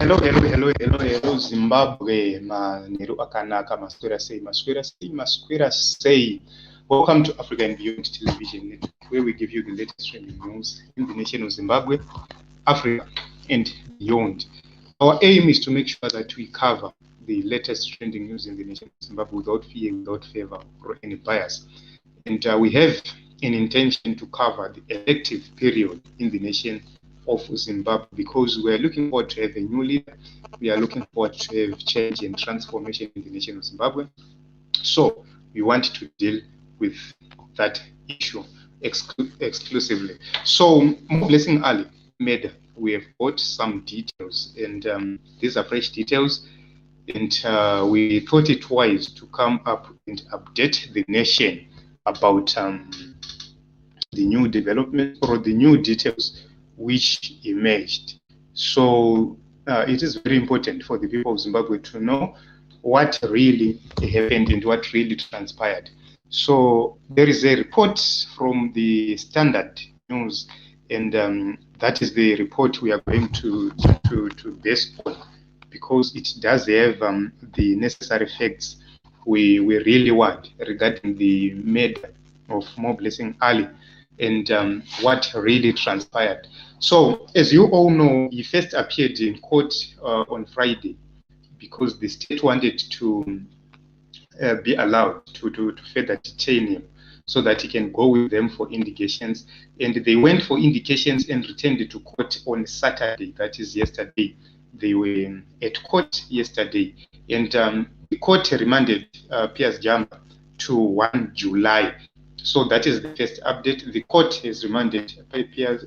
Hello, Zimbabwe, Neru Akanaka, Masquera say. Welcome to Africa and Beyond Television Network, where we give you the latest trending news in the nation of Zimbabwe, Africa, and beyond. Our aim is to make sure that we cover the latest trending news in the nation of Zimbabwe without fear, without favor, or any bias. And we have an intention to cover the elective period in the nation of Zimbabwe, because we are looking forward to have a new leader. We are looking forward to have change and transformation in the nation of Zimbabwe. So we want to deal with that issue exclusively. So Moreblessing Ali made, we have got some details, and these are fresh details, and we thought it wise to come up and update the nation about the new development or the new details which emerged. So it is very important for the people of Zimbabwe to know what really happened and what really transpired. So there is a report from the Standard News, and that is the report we are going to base on, because it does have the necessary facts we really want regarding the murder of Moreblessing Ali and what really transpired. So, as you all know, he first appeared in court on Friday because the state wanted to be allowed to further detain him so that he can go with them for indications. And they went for indications and returned to court on Saturday, that is yesterday. They were at court yesterday, and the court remanded Pius Jamba to 1 July. So that is the first update. The court has remanded Pius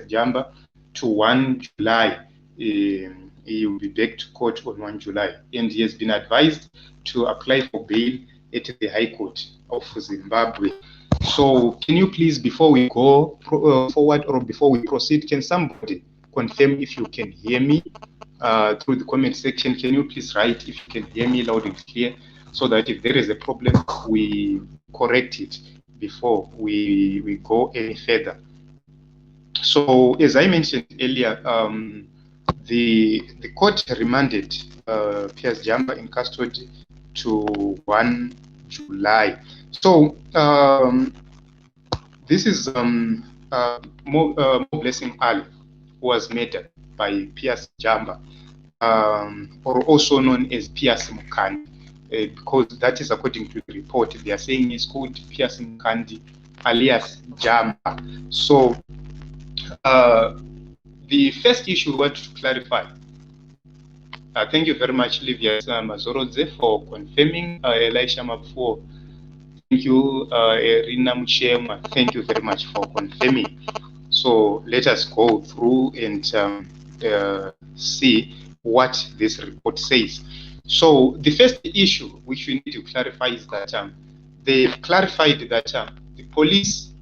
Jamba to 1 July. He will be back to court on 1 July, and he has been advised to apply for bail at the High Court of Zimbabwe. So can you please, before we go forward or before we proceed, can somebody confirm if you can hear me through the comment section? Can you please write if you can hear me loud and clear, so that if there is a problem, we correct it before we go any further. So as I mentioned earlier, the court remanded Pius Jamba in custody to 1 July. So this is Moreblessing Ali, who was murdered by Pius Jamba, or also known as Pius Mukandi. Because that is according to the report. They are saying it's called Pius Mukandi, alias Jamba. So the first issue we want to clarify. Thank you very much, Livia Mazorodze, for confirming. Elisha Mabfo, thank you. Rina Muchema, thank you very much for confirming. So let us go through and see what this report says. So the first issue which we need to clarify is that they've clarified that the police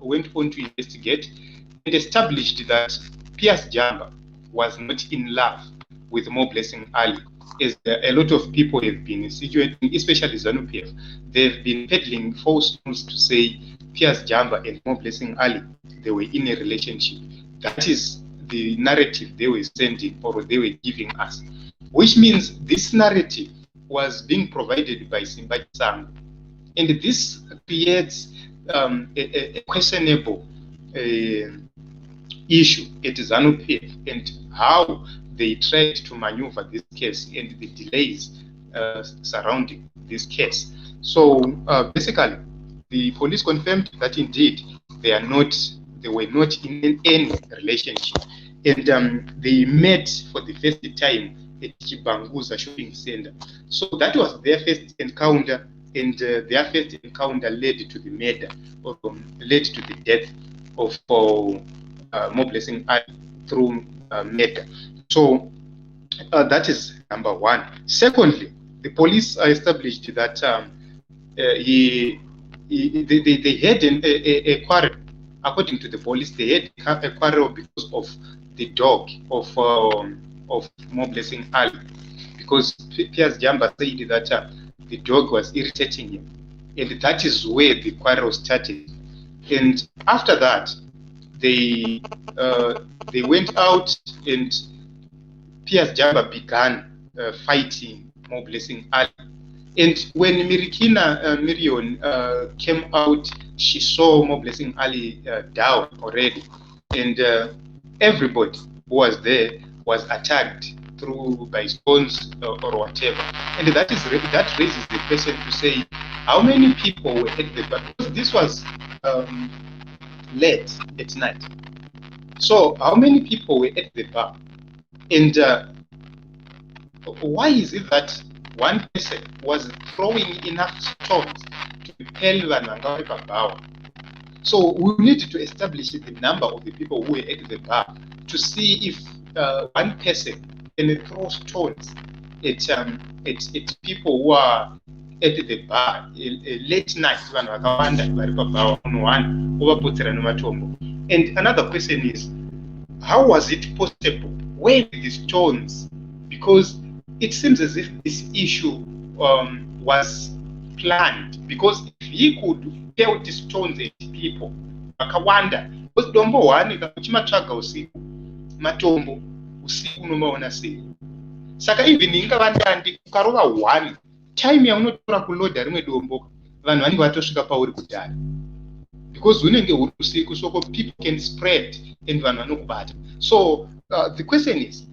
went on to investigate and established that Pius Jamba was not in love with Moreblessing Ali, as a lot of people have been insinuating, especially ZANU-PF. They've been peddling false news to say Pius Jamba and Moreblessing Ali, they were in a relationship. That is the narrative they were sending or they were giving us, which means this narrative was being provided by Simba Sango. And this creates a questionable issue at ZANU-PF and how they tried to maneuver this case and the delays surrounding this case. So basically, the police confirmed that indeed they were not in any relationship, and they met for the first time at Chibanguza shopping center. So that was their first encounter, and their first encounter led to the murder, or led to the death of Moreblessing Ali through murder. So that is number one. Secondly, the police established that they had a quarrel. According to the police, they had a quarrel because of the dog of Moreblessing Ali, because Pius Jamba said that the dog was irritating him, and that is where the quarrel started. And after that, they went out, and Pius Jamba began fighting Moreblessing Ali. And when Miriam came out, she saw Moreblessing Ali down already. And everybody who was there was attacked through by stones or whatever. And that raises the question to say, how many people were at the bar? Because this was late at night. So how many people were at the bar? And why is it that one person was throwing enough stones to repel Vananga bar? So we need to establish the number of the people who were at the bar to see if one person can throw stones at people who are at the bar late night. And another question is, how was it possible? Where did the stones? Because it seems as if this issue was planned. Because if he could pelt stones at people, akawanda, because dombo one chimatsvaga usiku, matombo usiku unomaona sei. Saka even ingavandandi ukarova one time yaunotora kuloda rimwe dombo, vanhu vanenge vatosvika pauri kudhara. Because unenge uri usiku, so people can spread and vanhu vanokubata. So the question is,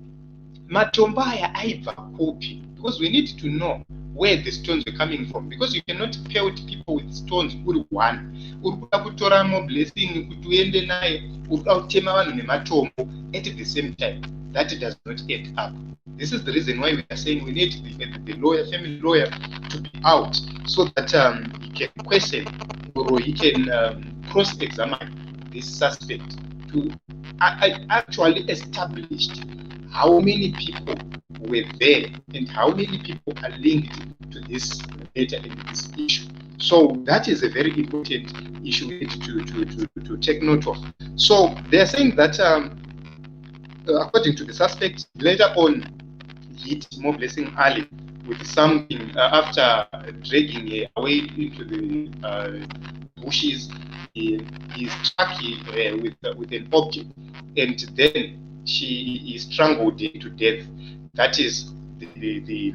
matombo aya aibva kupi? Because we need to know where the stones were coming from, because you cannot pelt people with stones uri one. Urikuda kutora Moreblessing kuti uende naye, urikuda kutema vanhu nematombo at the same time. That does not add up. This is the reason why we are saying we need the lawyer, family lawyer, to be out so that he can question or he can cross-examine this suspect to actually establish how many people were there and how many people are linked to this matter and this issue. So that is a very important issue we need to take note of. So they are saying that according to the suspect, later on hit Moreblessing Ali with something after dragging her away into the bushes. He struck her with an object, and then she is strangled to death. That is the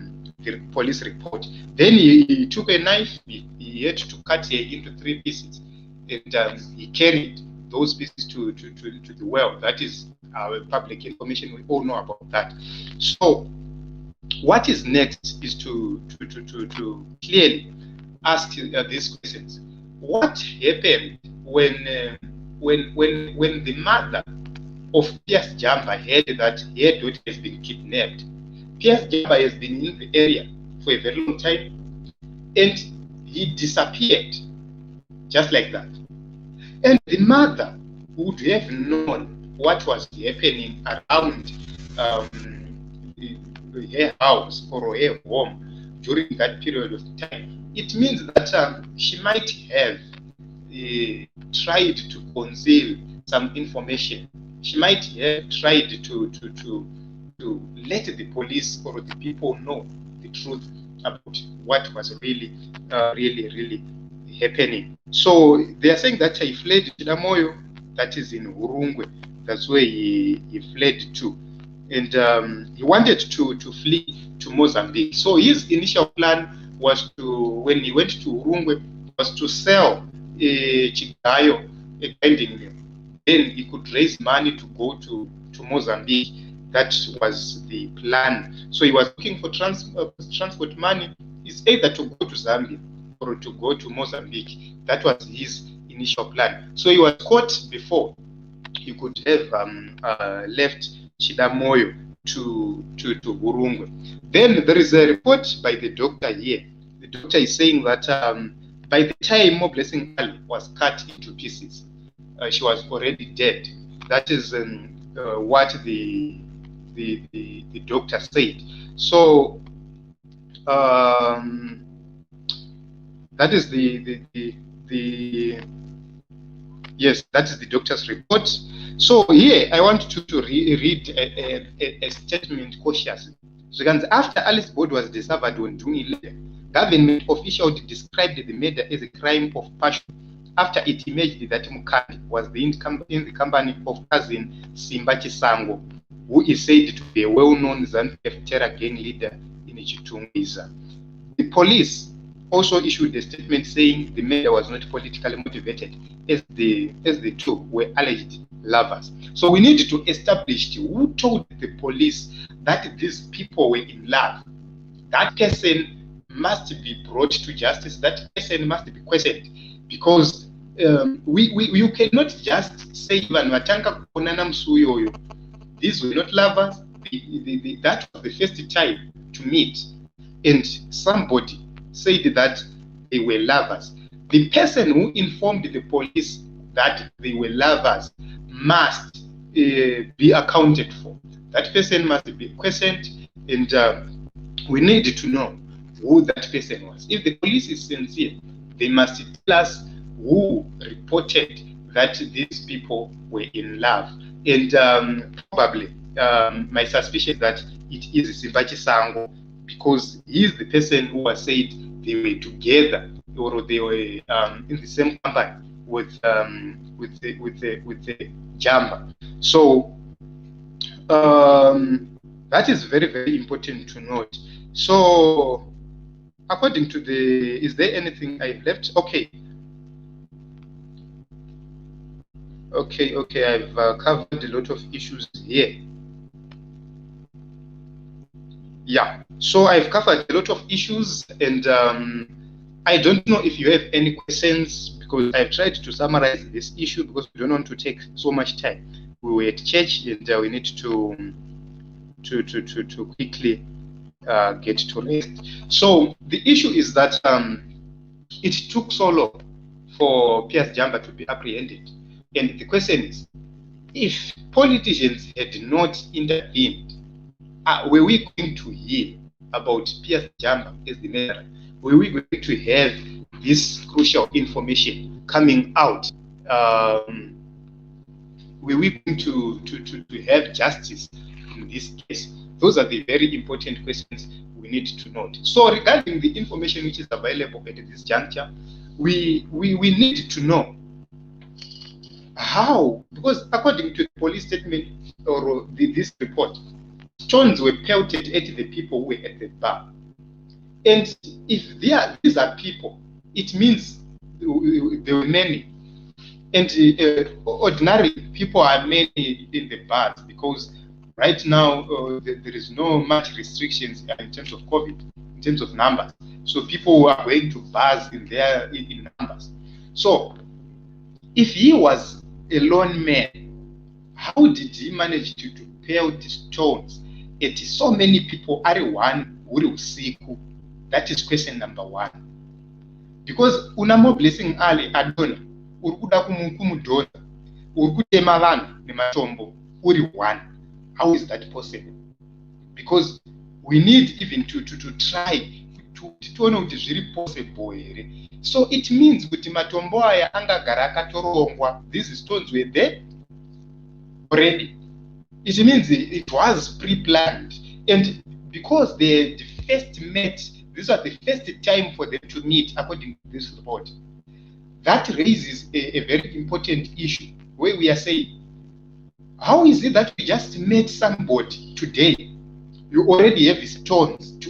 police report. Then he took a knife. He had to cut her into 3 pieces, and he carried those pieces to the well. That is our public information. We all know about that. So what is next is to clearly ask these questions. What happened when the mother of Pius Jamba heard that her daughter has been kidnapped? Pius Jamba has been in the area for a very long time, and he disappeared just like that. And the mother would have known what was happening around her house or her home during that period of time. It means that she might have tried to conceal some information. She might have tried to let the police or the people know the truth about what was really happening. So they are saying that he fled to Chidamoyo, that is in Hurungwe. That's where he fled to. And he wanted to flee to Mozambique. So his initial plan was to, when he went to Hurungwe, was to sell a Chidamoyo, a binding mill. Then he could raise money to go to Mozambique. That was the plan. So he was looking for transport money. It's either to go to Zambia or to go to Mozambique. That was his initial plan. So he was caught before he could have left Chidamoyo to Hurungwe. Then there is a report by the doctor here. The doctor is saying that by the time Moreblessing Ali was cut into pieces, she was already dead. That is what the doctor said. So that is yes, that is the doctor's report. So here I want to read a statement cautiously. So after Alice's body was discovered on June 11, government officials described the murder as a crime of passion after it emerged that Mukandi was in the company of cousin Simba Chisango, who is said to be a well-known Zambian terror gang leader in Chamisa. The police also issued a statement saying the murder was not politically motivated, as the two were alleged lovers. So we need to establish who told the police that these people were in love. That person must be brought to justice. That person must be questioned, because you cannot just say these were not lovers. That was the first time to meet, and somebody said that they were lovers. The person who informed the police that they were lovers must be accounted for. That person must be questioned, and we need to know who that person was. If the police is sincere, they must tell us who reported that these people were in love. And probably my suspicion is that it is Simbachi Sango, because he is the person who has said they were together, or they were in the same company with the Jamba. So that is very, very important to note. So according to the, is there anything I've left? Okay, I've covered a lot of issues here. Yeah, so I've covered a lot of issues, and I don't know if you have any questions, because I've tried to summarize this issue because we don't want to take so much time. We were at church, and we need to quickly get to rest. So the issue is that it took so long for Pius Jamba to be apprehended, and the question is, if politicians had not intervened, were we going to hear about Pius Jamba as the murderer? Were we going to have this crucial information coming out? Were we going to have justice in this case? Those are the very important questions we need to note. So regarding the information which is available at this juncture, we need to know how, because according to the police statement or this report, stones were pelted at the people who were at the bar. And if these are people, it means there were many. And ordinary people are many in the bars, because right now there is no much restrictions in terms of COVID, in terms of numbers. So people are going to bars in numbers. So if he was a lone man, how did he manage to pelt stones at so many people? That is question number one. Because una Moreblessing Ali adona urikuda kumudona urikutema vanhu nematombo uri one. How is that possible? Because we need even to try tione kuti zviri possible here. So it means kuti matombo aya angagara akatorongwa. These stones were there already. It means it was pre-planned, and because they first met, this was the first time for them to meet, according to this report. That raises a very important issue, where we are saying, how is it that we just met somebody today? You already have stones to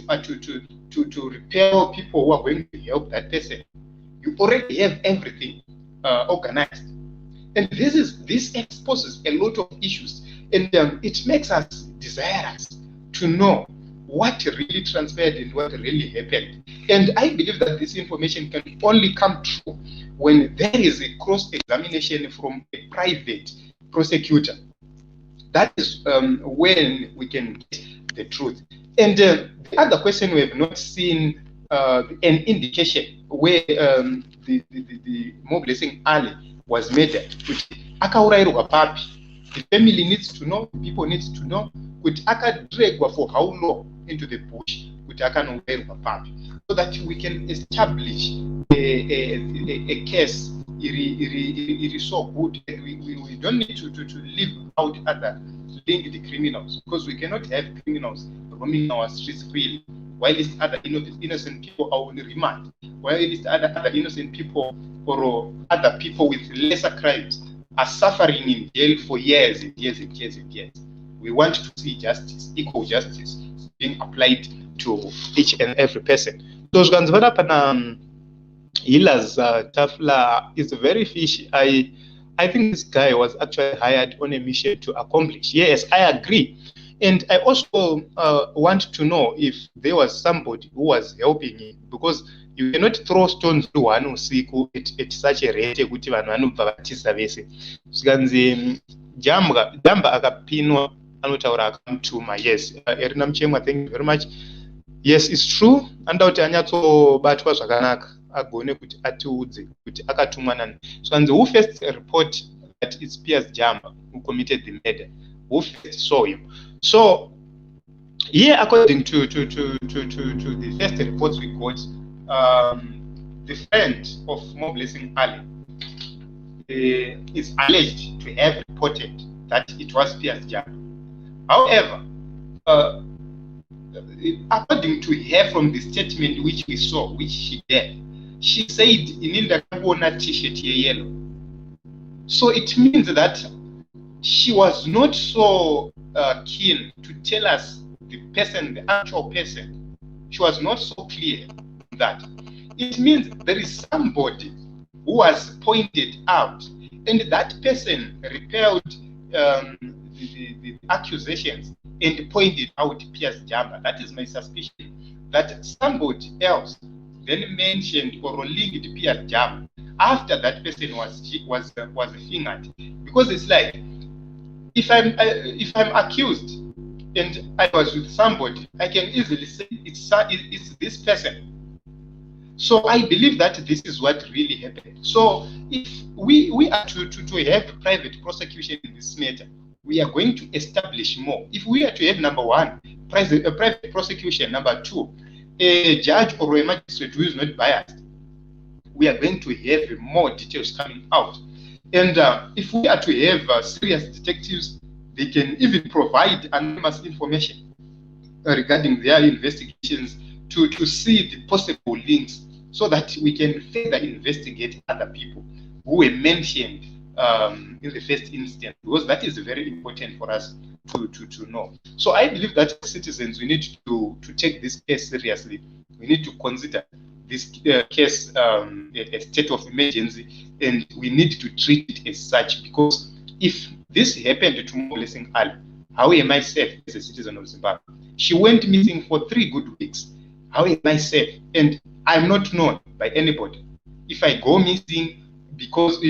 repel people who are going to help that person. You already have everything organized, and this exposes a lot of issues, and it makes us desirous to know what really transpired and what really happened. And I believe that this information can only come true when there is a cross-examination from a private prosecutor. That is when we can get the truth. And the other question, we have not seen an indication where the Moreblessing Ali was murdered. The family needs to know, people need to know, kuti akadregwa for how long into the bush, kuti akanowerwa papi, so that we can establish a case it is so good, and we don't need to leave out other linked criminals, because we cannot have criminals roaming our streets freely, while other innocent people are on remand, while other innocent people or other people with lesser crimes are suffering in jail for years and years and years and years. We want to see justice, equal justice being applied to each and every person. So zvikanzivana pana Hila's Tafla is very fishy. I think this guy was actually hired on a mission to accomplish. Yes, I agree. And I also want to know if there was somebody who was helping him, because you cannot throw stones to one usiku at such a rate kuti vanhu vanobva vatisa vese. Sikanzi Jamba akapinwa anotaura akamutuma. Yes, Erina Muchemwa, thank you very much. Yes, it's true. Andauti anyatsobatwa zvakanaka agone kuti atiudze kuti akatumwa nani. So and who first report that it's Pius Jamba who committed the murder? Who first saw him? So here, according to the first reports we got, the friend of Moreblessing Ali is alleged to have reported that it was Pius Jamba. However, according to her from the statement which we saw, which she gave, she said in the t-shirt yellow. So it means that she was not so keen to tell us the person, the actual person. She was not so clear that. It means there is somebody who was pointed out, and that person repelled the accusations and pointed out Pius Jamba. That is my suspicion, that somebody else then mentioned or linked Pius Jamba after that person was fingered. Because it's like, if I'm accused and I was with somebody, I can easily say it's this person. So I believe that this is what really happened. So if we are to have private prosecution in this matter, we are going to establish more. If we are to have, number one, private prosecution, number two, a judge or a magistrate who is not biased, we are going to have more details coming out. And if we are to have serious detectives, they can even provide anonymous information regarding their investigations to see the possible links, so that we can further investigate other people who were mentioned in the first instance, because that is very important for us to know. So I believe that citizens, we need to take this case seriously. We need to consider this case a state of emergency, and we need to treat it as such, because if this happened to Moreblessing Ali, how am I safe as a citizen of Zimbabwe? She went missing for 3 good weeks. How am I safe? And I'm not known by anybody. If I go missing, because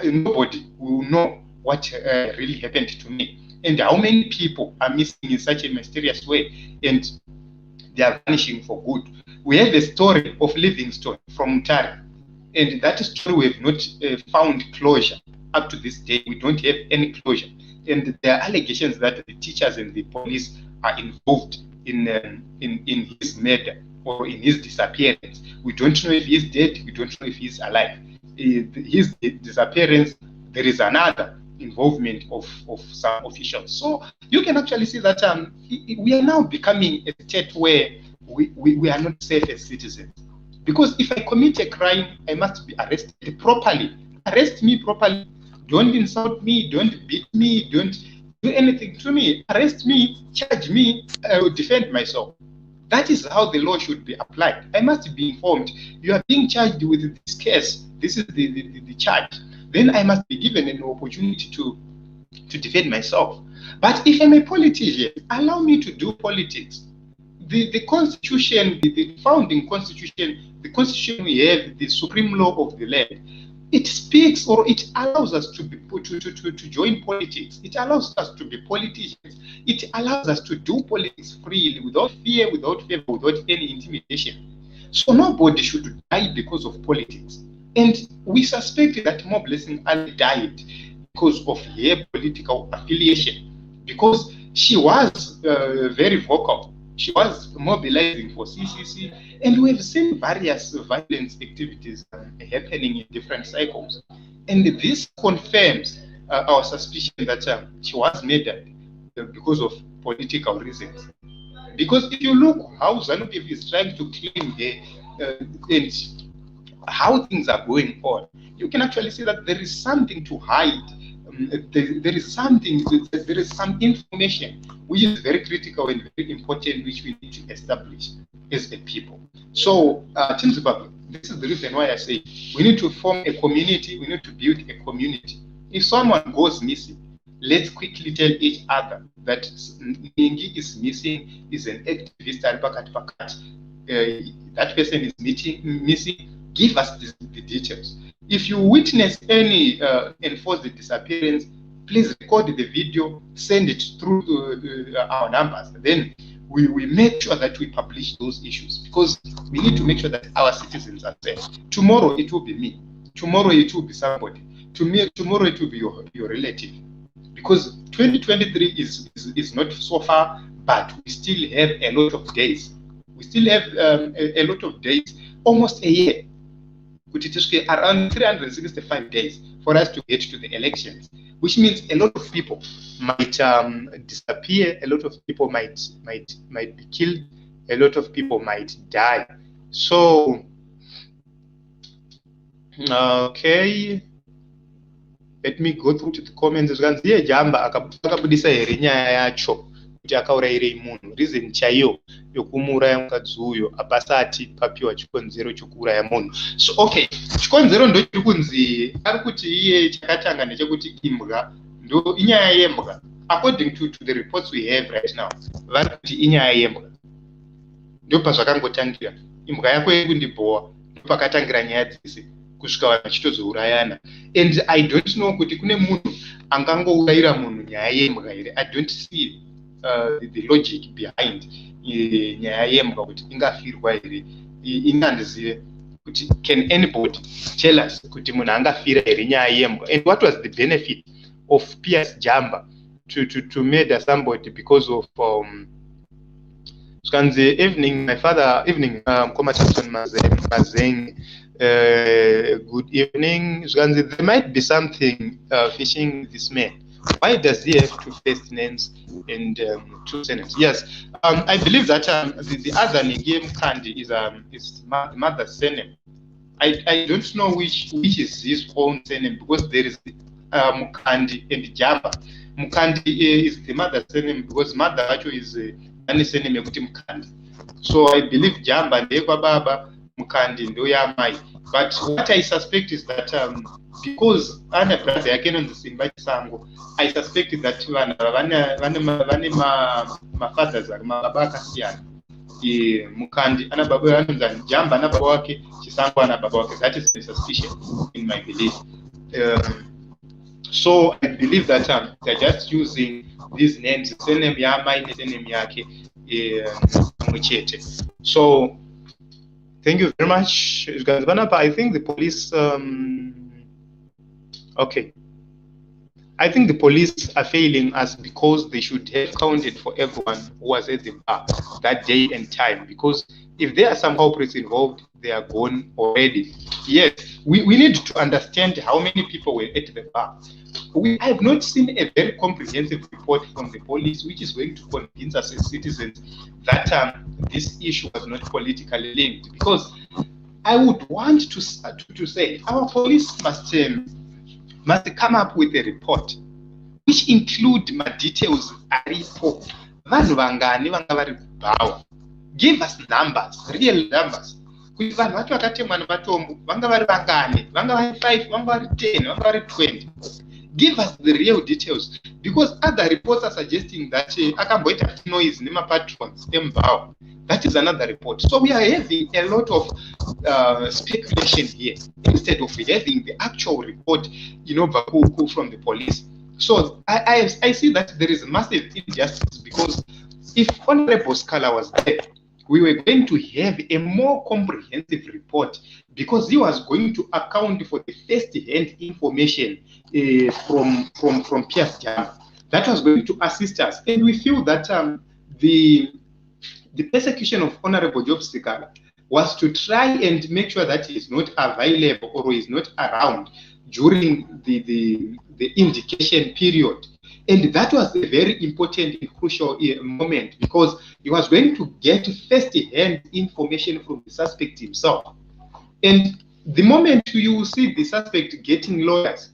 nobody will know what really happened to me. And how many people are missing in such a mysterious way, and they are vanishing for good. We have a story of Livingstone from Mutare, and that story we have not found closure up to this day. We don't have any closure, and there are allegations that the teachers and the police are involved in his murder or in his disappearance. We don't know if he's dead. We don't know if he's alive. His disappearance, there is another involvement of some officials. So you can actually see that we are now becoming a state where we are not safe as citizens. Because if I commit a crime, I must be arrested properly. Arrest me properly. Don't insult me. Don't beat me. Don't do anything to me. Arrest me. Charge me. I will defend myself. That is how the law should be applied. I must be informed. You are being charged with this case. This is the charge. Then I must be given an opportunity to defend myself. But if I'm a politician, allow me to do politics. The constitution, the founding constitution, the constitution we have, the supreme law of the land, it speaks, or it allows us to join politics. It allows us to be politicians. It allows us to do politics freely, without fear, without favor, without any intimidation. So nobody should die because of politics. And we suspect that Moreblessing Ali died because of her political affiliation, because she was very vocal. She was mobilizing for CCC, and we have seen various violence activities happening in different cycles. And this confirms our suspicion that she was murdered because of political reasons. Because if you look how ZANU-PF is trying to claim her, and how things are going on, you can actually see that there is something to hide there is something, there is some information which is very critical and very important, which we need to establish as a people. So, this is the reason why I say we need to form a community, we need to build a community. If someone goes missing, let's quickly tell each other that Ningi is missing, is an activist, that person is missing, give us the details. If you witness any enforced disappearance, please record the video, send it through our numbers. Then we make sure that we publish those issues, because we need to make sure that our citizens are safe. Tomorrow it will be me. Tomorrow it will be somebody. Tomorrow it will be your relative. Because 2023 is not so far, but we still have a lot of days. We still have a lot of days, almost a year. Around 365 days for us to get to the elections, which means a lot of people might disappear, a lot of people might be killed, a lot of people might die. So, okay, let me go through to the comments. Pius Jamba akabudisa nyaya yacho kuti akaurayire munhu, reason chaiyo yokumuraya mukadzi uyo apasati papiwa chikonzero chokuuraya munhu. So okay, chikonzero ndo chiri kunzi ari kuti iye chakatanga ndechekuti imbwa ndo inyaya yembwa. According to the reports we have right now, vari kuti inyaya yembwa ndo pazvakangotangira. Imbwa yako yekundibowa ndo pakatangira nyaya dzese kusvika vanhu vachitozourayana. And I don't know kuti kune munhu angangourayira munhu nyaya yembwa here. I don't see the logic behind nyaya yembwa kuti ingafirwa here. Ingandizive kuti can anybody tell us kuti munhu angafira here nyaya yembwa? And what was the benefit of Pius Jamba to murder somebody because of evening, my father, evening, Komatapson Mazeng, good evening. There might be something fishing this man. Why does he have two first names and two surnames? Yes, I believe that the other Nige Mukandi is mother's surname. I don't know which is his own surname, because there is Mukandi and Jamba. Mukandi is the mother's surname because mother actually is surname yakuti Mukandi. So I believe Jamba ndekwa baba, Mukandi ndo ya mai. But what I suspect is that because ana brother yake nonzisimba chisango, I suspect that vane ma fathers baba akasiyana. Mukandi ana baba anonzani, Jamba ana baba wake, chisango ana baba wake. That is the suspicion in my belief. So I believe that they're just using these names, surname ya mai, surname yake Muchete. So thank you very much. I think the police okay. I think the police are failing us because they should have counted for everyone who was at the bar that day and time, because if there are some culprits involved, they are gone already. Yes, we need to understand how many people were at the bar. I have not seen a very comprehensive report from the police which is going to convince us as citizens that this issue was not politically linked, because I would want to say our police must come up with a report which include my details. Give us numbers, real numbers. Vanga vari 5, vanga vari 10, vanga vari 20. Give us the real details, because other reports are suggesting that akamboita noise nema patrons embao. That is another report. So we are having a lot of speculation here instead of having the actual report, from the police. So I see that there is massive injustice, because if Honorable Sikhala was there, we were going to have a more comprehensive report, because he was going to account for the first-hand information from Pius Jamba. That was going to assist us, and we feel that the persecution of Honorable Job Sikhala was to try and make sure that he is not available or is not around during the indication period. And that was a very important and crucial moment, because he was going to get first-hand information from the suspect himself. And the moment you see the suspect getting lawyers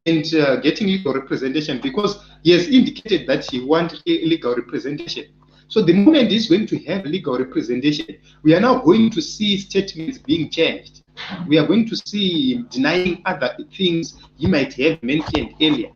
and getting legal representation, because he has indicated that he wants legal representation. So the moment he's going to have legal representation, we are now going to see statements being changed. We are going to see him denying other things he might have mentioned earlier.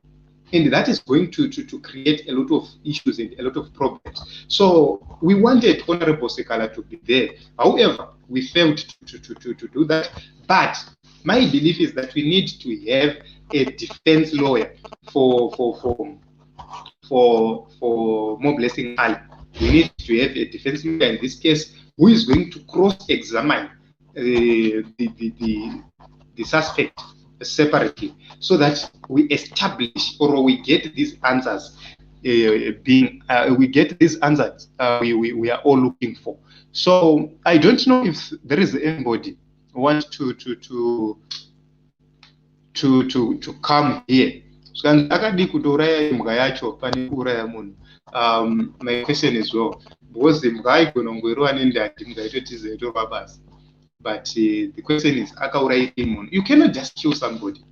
And that is going to create a lot of issues and a lot of problems. So we wanted Honorable Sikhala to be there. However, we failed to do that. But my belief is that we need to have a defense lawyer for Moreblessing Ali. We need to have a defense lawyer in this case who is going to cross-examine the suspect separately, so that we establish or we get these answers we get these answers we are all looking for. So I don't know if there is anybody who wants to come here. My question is, well, because the but the question is, you cannot just kill somebody.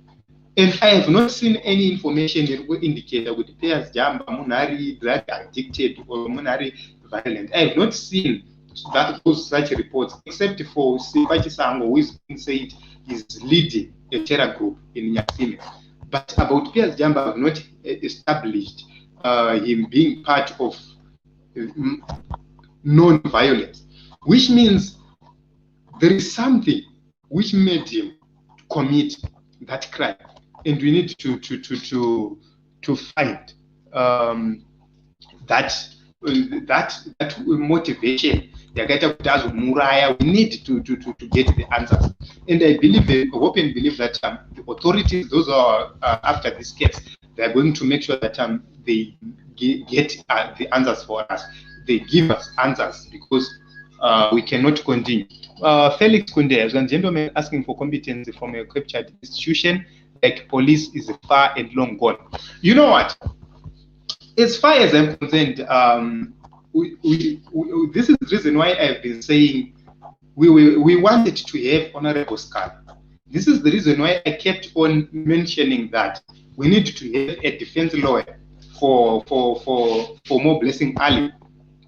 And I have not seen any information that will indicate that with Pius Jamba, Munari, drug addicted or Munari violent. I have not seen such reports, except for Simpachi Sango, who is being said is leading a terror group in Nyasime. But about Pius Jamba, I have not established him being part of non-violence, which means there is something which made him commit that crime, and we need to find that motivation. We need to get the answers, and I believe, hope and believe that the authorities, those who are after this case, they are going to make sure that they get the answers for us. They give us answers, because we cannot continue. Felix Kunde, as a gentleman asking for competency from a captured institution like police is far and long gone. You know what? As far as I'm concerned, this is the reason why I've been saying we wanted to have Honorable Sikhala. This is the reason why I kept on mentioning that we need to have a defense lawyer for Moreblessing Ali.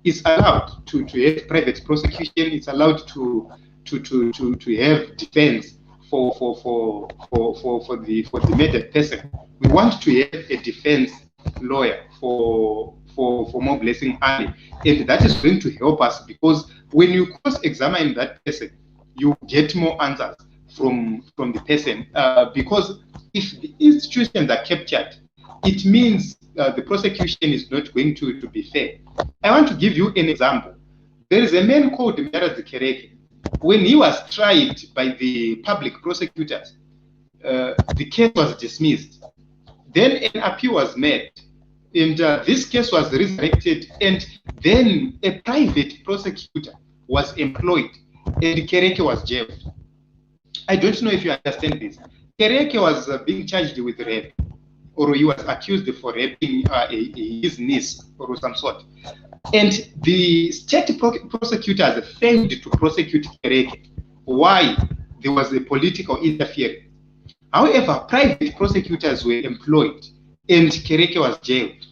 It's allowed to have private prosecution. It's allowed to have defense for the murdered person. We want to have a defense lawyer for Moreblessing Ali, and that is going to help us, because when you cross-examine that person, you get more answers from the person. Because if the institutions are captured, it means the prosecution is not going to be fair. I want to give you an example. There is a man called Mera Zikereke. When he was tried by the public prosecutors, the case was dismissed. Then an appeal was made, and this case was resurrected, and then a private prosecutor was employed, and Kereke was jailed. I don't know if you understand this. Kereke was being charged with rape, or he was accused for raping his niece or some sort. And the state prosecutors failed to prosecute Kereke. Why? There was a political interference. However, private prosecutors were employed, and Kereke was jailed.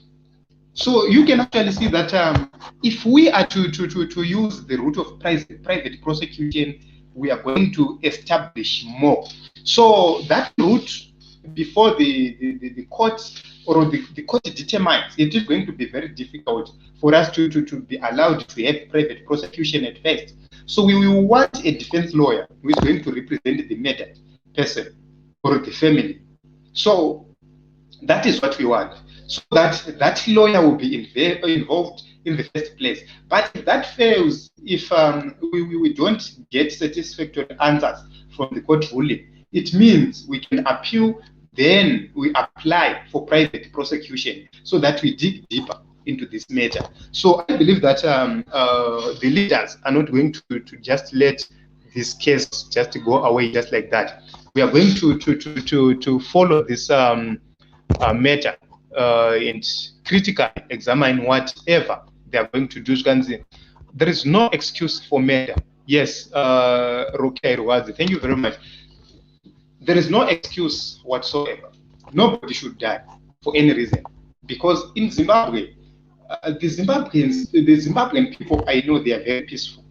So you can actually see that if we are to use the route of private prosecution, we are going to establish more. So that route, before the court or the court determines, it is going to be very difficult for us to be allowed to have private prosecution at first. So we will want a defense lawyer who is going to represent the murdered person or the family. So that is what we want, so that lawyer will be involved in the first place. But if that fails, if we don't get satisfactory answers from the court ruling, it means we can appeal, then we apply for private prosecution, so that we dig deeper into this matter. So I believe that the leaders are not going to just let this case just go away just like that. We are going to follow this matter and critically examine whatever they are going to do. There is no excuse for murder. Yes, Rokai Ruwazi, thank you very much. There is no excuse whatsoever nobody should die for any reason. Because in Zimbabwe, the Zimbabwean people, I know they are very peaceful.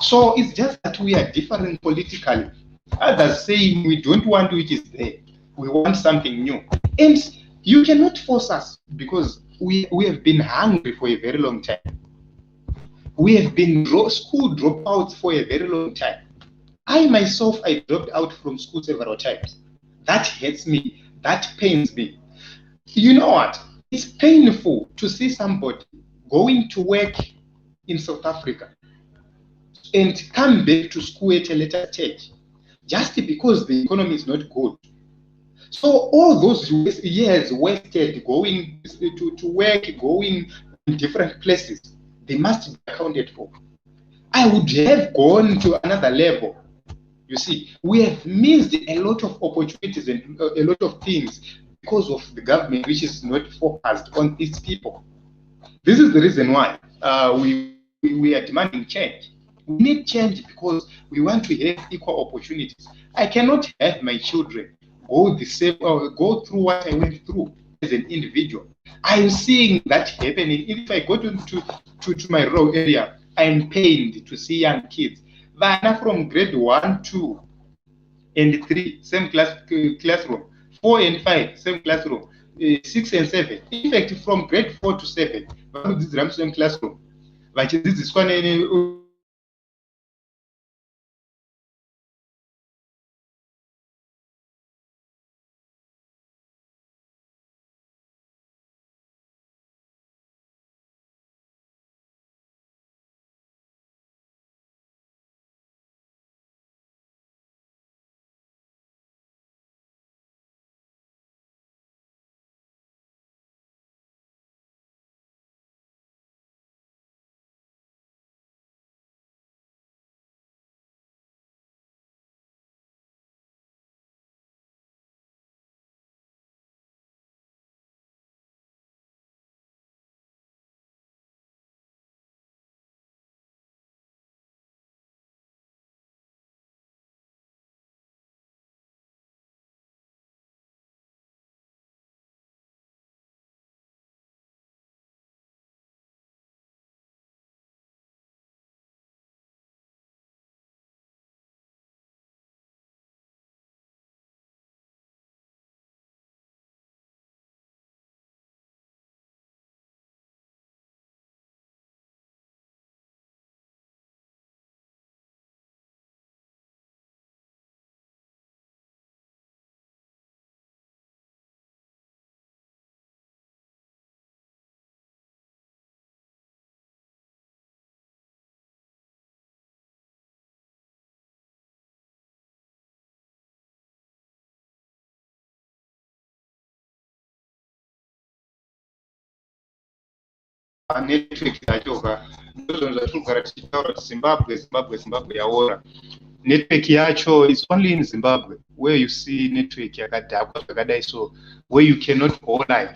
So it's just that we are different politically. Others saying we don't want which is there. We want something new. And you cannot force us, because we have been hungry for a very long time. We have been school dropouts for a very long time. I myself, I dropped out from school several times. That hurts me. That pains me. You know what? It's painful to see somebody going to work in South Africa and come back to school at a later stage just because the economy is not good. So all those years wasted going to work, going in different places, they must be accounted for. I would have gone to another level. You see, we have missed a lot of opportunities and a lot of things because of the government, which is not focused on these people. This is the reason why we are demanding change. We need change because we want to have equal opportunities. I cannot have my children go the same or go through what I went through as an individual. I am seeing that happening. If I go to my rural area, I am pained to see young kids. Vana from grade 1, 2, and 3, same classroom. 4 and 5, same classroom. 6 and 7. In fact, from grade 4 to 7, this is the same classroom. Like this is one. Network yacho ndozvo zvatinogara tichitaura Zimbabwe yaora. Network yacho is only in Zimbabwe where you see network yakadhakwa zvakadai, so where you cannot go live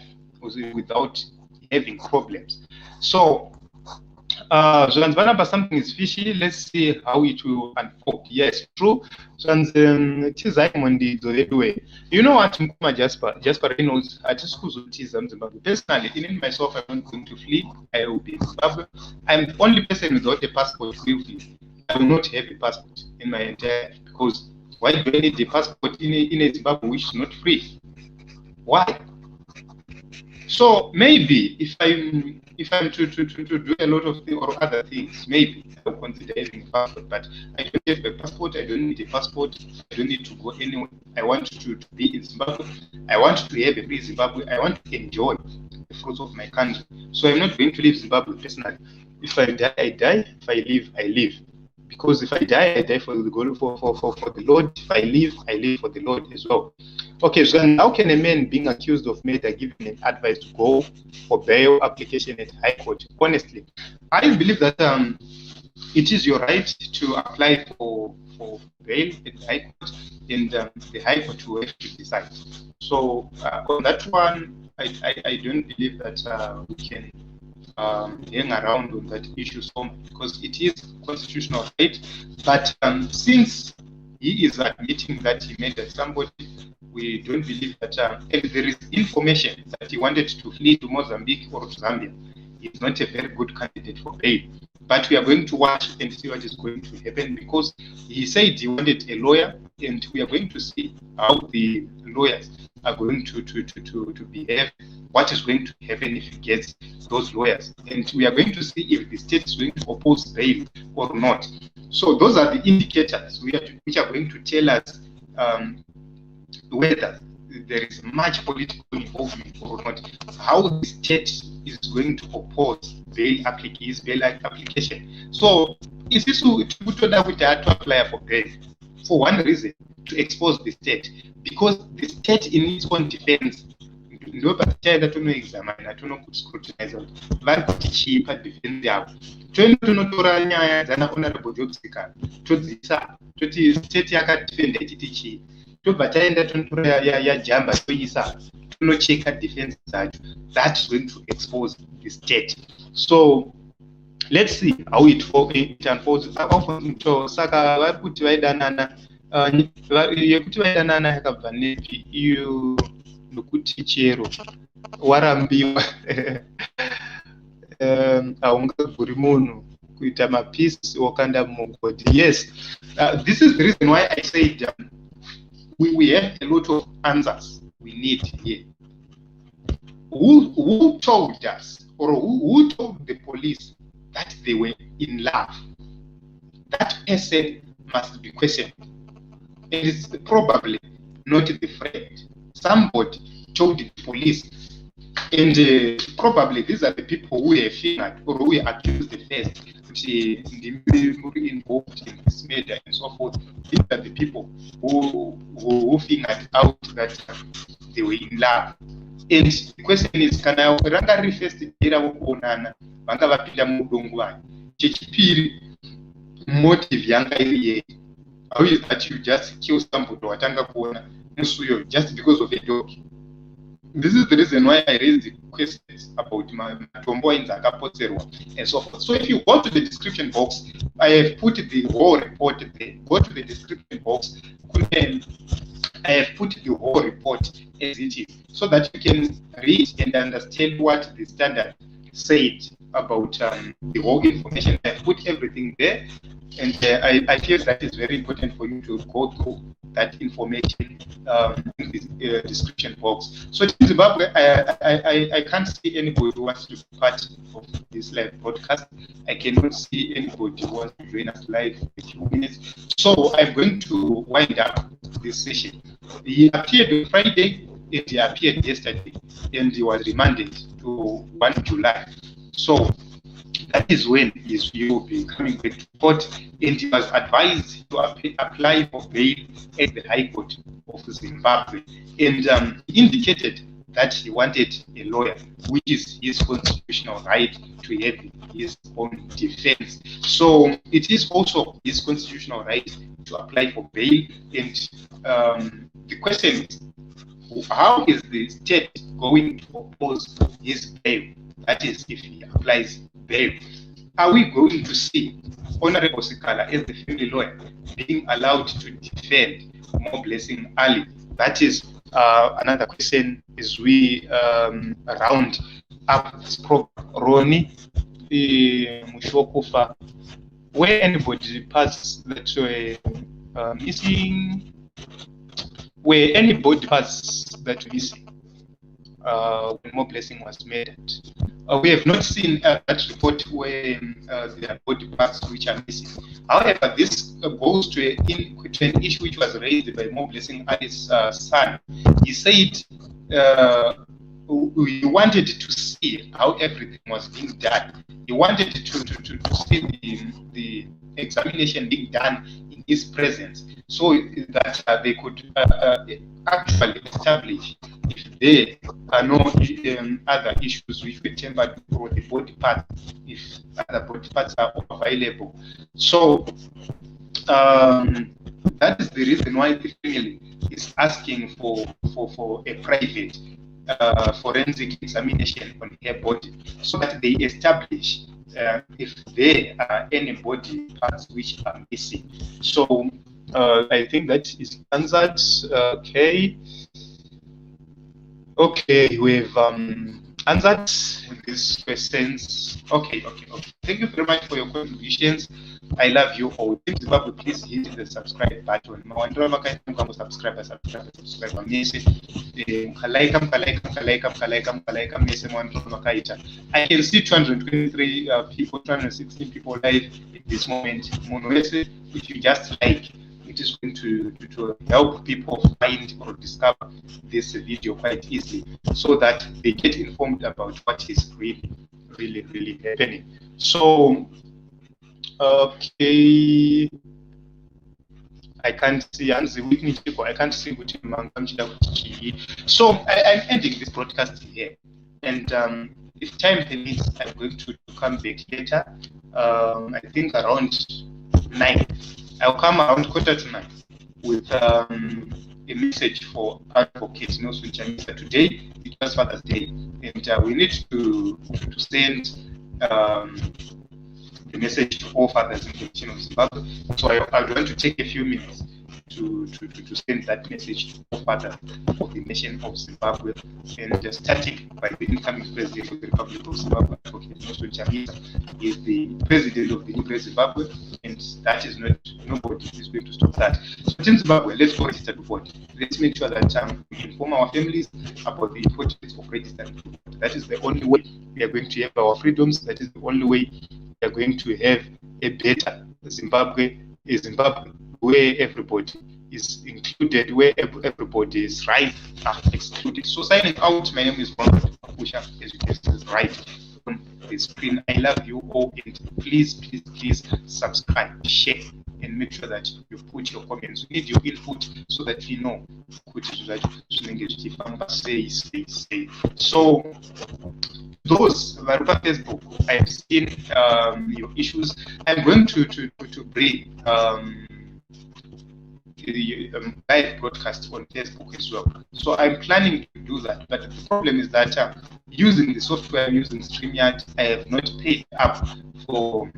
without having problems. So something is fishy. Let's see how it will unfold. Yes, true. You know what, Mkuma Jasper Reynolds, I just Zimbabwe. Personally, in myself, I'm not going to flee. I will be in Zimbabwe. I'm the only person without a passport. I will not have a passport in my entire life, because why do I need a passport in a Zimbabwe which is not free? Why? So maybe if I'm to do a lot of things or other things, maybe I will consider having a passport. But I don't have a passport. I don't need a passport. I don't need to go anywhere. I want to be in Zimbabwe. I want to have a free Zimbabwe. I want to enjoy the fruits of my country. So I'm not going to leave Zimbabwe personally. If I die, I die. If I live, I live. Because if I die, I die for the Lord. If I live for the Lord as well. Okay, so how can a man being accused of murder give him an advice to go for bail application at High Court? Honestly, I believe that it is your right to apply for bail at the High Court, and the High Court will have to decide. So on that one, I don't believe that we can hang around on that issue so much, because it is constitutional right. But since he is admitting that he murdered somebody, we don't believe that if there is information that he wanted to flee to Mozambique or to Zambia, he's not a very good candidate for bail. But we are going to watch and see what is going to happen, because he said he wanted a lawyer, and we are going to see how the lawyers are going to behave, what is going to happen if he gets those lawyers, and we are going to see if the state is going to oppose bail or not. So those are the indicators which are going to tell us whether there is much political involvement or not, how the state is going to oppose bail application. So is this to apply for bail? For one reason, to expose the state, because the state in its own defense ndobatenda tonoexamina tonokuscrutinize vari kuti chii padefense yavo. Tonotora nyaya dzana honorable Sikhala todzisa toti state yakadefenda ichiti chii, tobva taenda tonotora yaJamba toisa tonocheka defense dzacho. That's going to expose the state. So let's see how it unfolds. Saka vari kuti vaidanana yekuti vaidanana yakabva nepi iyo nokuti chero warambiwa haungaguri munhu kuita mapeace wakanda mugodi. Yes, this is the reason why I said we have a lot of answers we need here. Who told us, or who told the police that they were in love? That person must be questioned. It is probably not the friend. Somebody told the police, and probably these are the people who are fingered or who are accused the first, involved in this murder and so forth. These are the people who figured out that they were in love. And the question is, can I first kuonana vanga vapinda mudongwani chechipiri motive yanga iri? How is that you just kill somebody watanga kuona musuyo just because of a dog? This is the reason why I raised the questions about matombo in Zakaposerwa and so forth. So if you go to the description box, I have put the whole report there. Go to the description box, I have put the whole report as it is, so that you can read and understand what the standard said about the whole information. I have put everything there, and I feel that it's very important for you to go through that information in the description box. So in Zimbabwe, I can't see anybody who wants to be part of this live broadcast. I cannot see anybody who wants to join us live in a few minutes. So I'm going to wind up this session. He appeared on Friday, and he appeared yesterday, and he was remanded to 1 July. So that is when he will be coming back to court, and he was advised to apply for bail at the High Court of Zimbabwe, and indicated that he wanted a lawyer, which is his constitutional right to have his own defense. So it is also his constitutional right to apply for bail, and the question is, how is the state going to oppose his bail? That is, if he applies bail. Are we going to see Honorable Sikhala as the family lawyer being allowed to defend Moreblessing Ali? That is another question as we round up this program. Roni Mushokufa, where anybody parts that were missing, where anybody parts that were missing when Moreblessing was murdered. We have not seen that report where there are body parts which are missing. However, this goes to an issue which was raised by Moreblessing Ali's son. He said he wanted to see how everything was being done. He wanted to see the examination being done in his presence, so that they could actually establish if there are no other issues which were tempered for the body parts, if other body parts are available. So that is the reason why the family is asking for a private forensic examination on her body, so that they establish if there are any body parts which are missing. So I think that is answered. Okay. Okay, we've answered these questions. Okay. Thank you very much for your contributions. I love you all. In Zimbabwe, please hit the subscribe button. Subscribe. I can see 223 people, 216 people live in this moment. If you just like, it is going to help people find or discover this video quite easily, so that they get informed about what is really happening. So, okay, I can't see I can't see which. So I'm ending this broadcast here, and if time permits, I'm going to come back later. I think around 9. I'll come around 9:15 with a message for advocates. Chamisa, today it was Father's Day, and we need to send the message to all fathers in the nation of Zimbabwe. So I want to take a few minutes to send that message to all fathers of the nation of Zimbabwe, and starting by the incoming president of the Republic of Zimbabwe, Chamisa, is the president of the new Zimbabwe, and that is nobody is going to stop that. So in Zimbabwe, let's go register to vote. Let's make sure that we inform our families about the importance of registering to vote. That is the only way we are going to have our freedoms. That is the only way we are going to have a better Zimbabwe, a Zimbabwe where everybody is included, where everybody's rights are excluded. So signing out, my name is Ronald Makusha, as you can see right on the screen. I love you all, and please subscribe, share, and make sure that you put your comments. We need your input so that we know say. So those Varupa Facebook, I've seen your issues. I'm going to bring live broadcast on Facebook as well. So I'm planning to do that, but the problem is that using the software, using StreamYard, I have not paid up for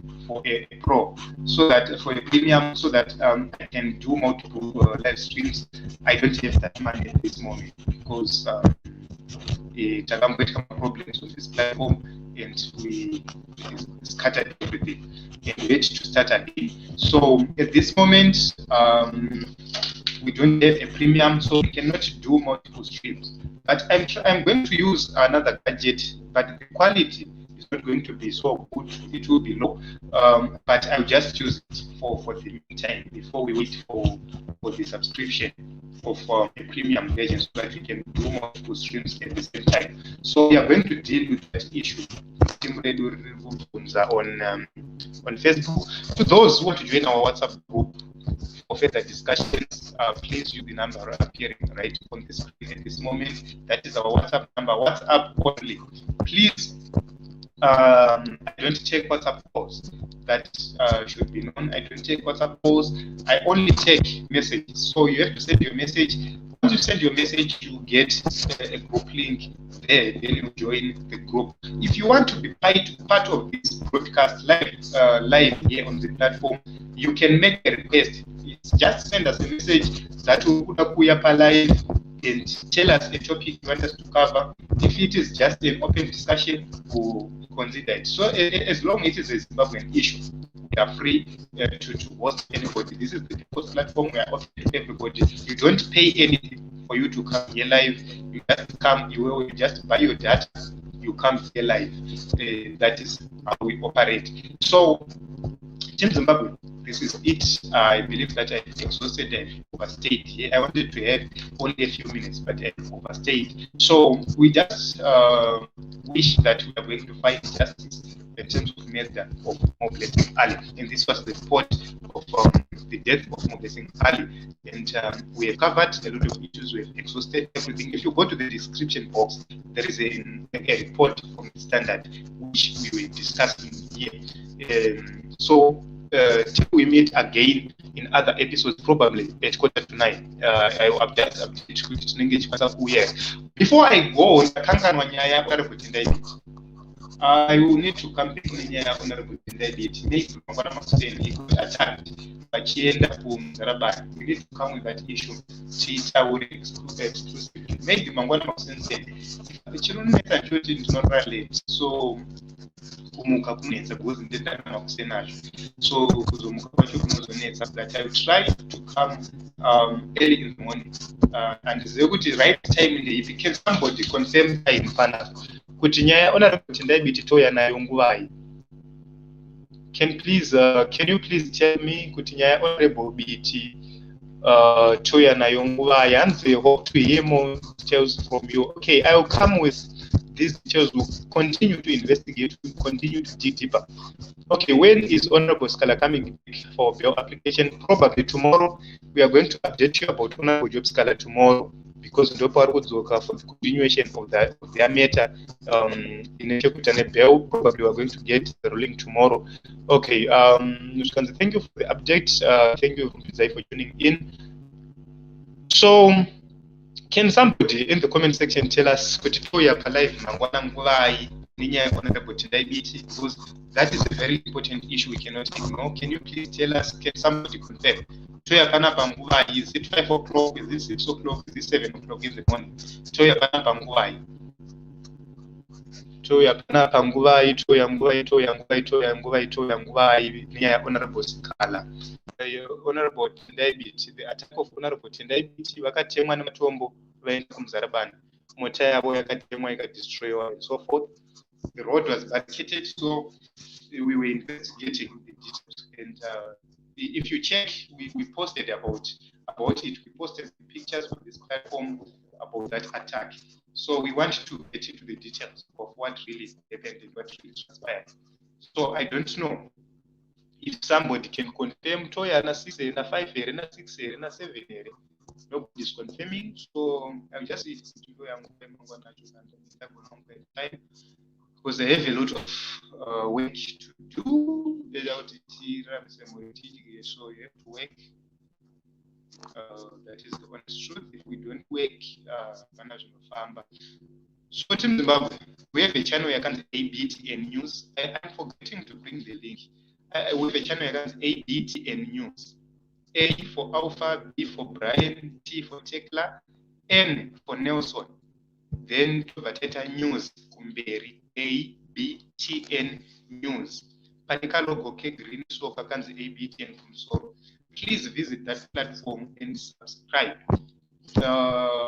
a pro, so that for a premium, so that I can do multiple live streams. I don't have that money at this moment because problems with this platform, and we scattered everything and wait to start again. So at this moment, we don't have a premium, so we cannot do multiple streams. But I'm going to use another gadget, but the quality is not going to be so good. It will be low, but I'll just use it for the meantime before we wait for the subscription of a premium version, so that we can do multiple streams at the same time. So we are going to deal with that issue on Facebook. To those who want to join our WhatsApp group for further discussions, please use the number appearing right on the screen at this moment. That is our WhatsApp number. WhatsApp only. Please, I don't take WhatsApp calls. That should be known. I don't take WhatsApp calls. I only take messages. So you have to send your message. Once you send your message, you get a group link there. Then you join the group. If you want to be part of this broadcast live here on the platform, you can make a request. Just send us a message that will put up live and tell us a topic you want us to cover. If it is just an open discussion, we'll consider it. So as long as it is a Zimbabwean issue, we are free to host anybody. This is the post platform. We are hosting everybody. You don't pay anything for you to come here live. You just come, you just buy your data, you come here live. That is how we operate. So, Team Zimbabwe, this is it. I believe that I exhausted and overstayed here. I wanted to have only a few minutes, but I overstayed. So we just wish that we are going to fight justice in terms of murder of Moreblessing Ali. And this was the report of the death of Moreblessing Ali. And we have covered a lot of issues. We have exhausted everything. If you go to the description box, there is a report from the Standard, which we were discussing here. So till we meet again in other episodes, probably at 9:15, I will update to engage myself here. Before I go, I will need to campaign in Honorable David. Maybe what I'm saying, he got attacked, but she ended up Zarabani. We need to come with that issue. Cheetah would exclusive. Maybe Mangwana saying, the children is not relate. So, kumuka kunetsa because ndetana kusenacho so kuzomuka kwacho kunozonetsa but I will try to come early in the morning and zekuti right time ndeipi. Can somebody confirm time pana kuti nyaya honorable Tendai toya nayo nguvai? Can you please tell me kuti nyaya honorable BT toya nayo nguvai? Answer hope to hear more details from you. Okay, I will come with these details. Will continue to investigate, will continue to dig deeper. Okay, when is Honorable Sikhala coming for bail application? Probably tomorrow. We are going to update you about Honorable Job Sikhala tomorrow because Ndopa Rudzoka for the continuation of their matter in Chekutane bail. Probably we are going to get the ruling tomorrow. Okay, thank you for the update. Thank you for tuning in. So, can somebody in the comment section tell us kuti toya live mangwana nguvai ninya honorable Tendai because that is a very important issue we cannot ignore. Can you please tell us? Can somebody confirm toya kana panguvai? Is it 5 o'clock? Is it 6 o'clock? Is it 7 o'clock in the morning? Toya kana panguvai? Toya kana panguvai? Toya nguvai ninya honorable Sikhala. Honorable Tendai, the attack of Honorable Tendai, vakatemwa nematombo vaenda kumuzarabani, mota yavo yakatemwa ikadestroywa and so forth. The road was barricaded, so we were investigating the details. And if you check, we posted about it. We posted pictures on this platform about that attack. So we want to get into the details of what really happened and what really transpired. So I don't know if somebody can confirm toya na 6 na 5 na 6 na 7 nobody is confirming. So I'm just time because I have a lot of work to do. So you have to work. That is the honest truth. If we don't work, so Team Zimbabwe, we have a channel you can ABTN News. I'm forgetting to bring the link. We have a channel you can ABTN News. A for Alpha, B for Brian, T for Tekla, N for Nelson. Then to Vateta News, Kumberi, ABTN News. Panika logo K Green so Kakanzi ABTN Kumsoro. Please visit that platform and subscribe.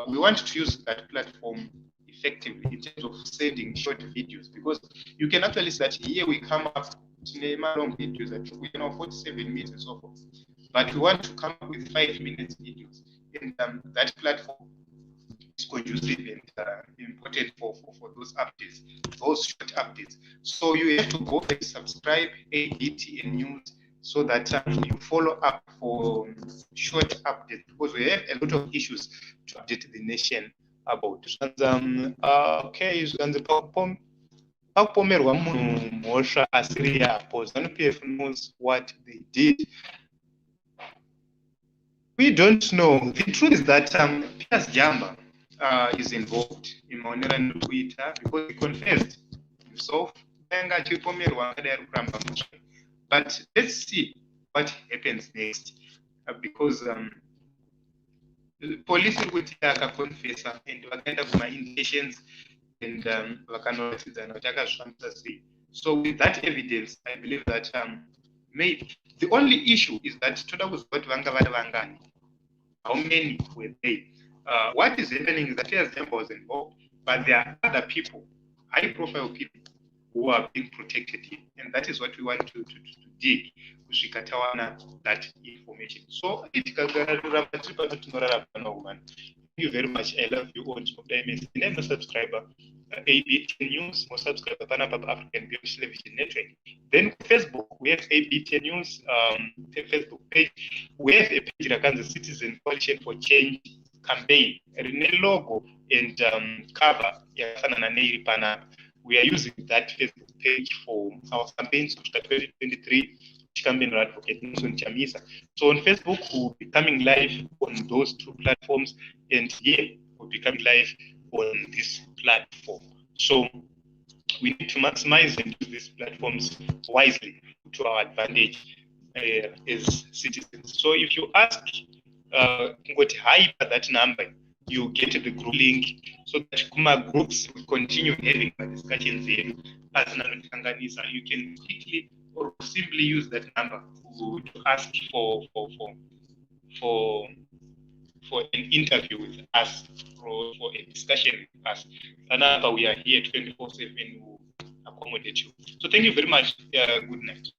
We want to use that platform effectively in terms of sending short videos because you can actually start here. We come up to long videos that 47 minutes and so forth. But we want to come up with 5 minutes videos, and that platform is conducive and important for those updates, those short updates. So you have to go and subscribe ABTN News so that you follow up for short updates because we have a lot of issues to update the nation about. Okay, Pakupomerwa munhu mhosva asiri yapo. ZANU-PF knows what they did. We don't know. The truth is that Pius Jamba is involved in Maonera and Twitter because he confessed himself. But let's see what happens next because the police will confess and vakaenda kuma intentions and so with that evidence, I believe that maybe the only issue is that how many were they? What is happening is that Pius Jamba was involved, but there are other people, high-profile people, who are being protected here, and that is what we want to dig, that information. So, thank you very much. I love you all. Never subscriber. ABTN News, more subscriber, African Television Network. Then Facebook, we have ABTN News, Facebook page. We have a page like the Citizen Coalition for Change campaign, a logo and cover. We are using that Facebook page for our campaigns of 2023. Campaign advocate on Chamisa. So on Facebook, we'll be coming live on those two platforms, and here we'll be coming live on this platform. So we need to maximize and use these platforms wisely to our advantage as citizens. So if you ask what hype that number, you get the group link so that Kuma groups will continue having discussions here as Nanotanganyisa. You can quickly or simply use that number to ask for an interview with us or for a discussion with us. Another, we are here 24/7 to accommodate you. So thank you very much. Good night.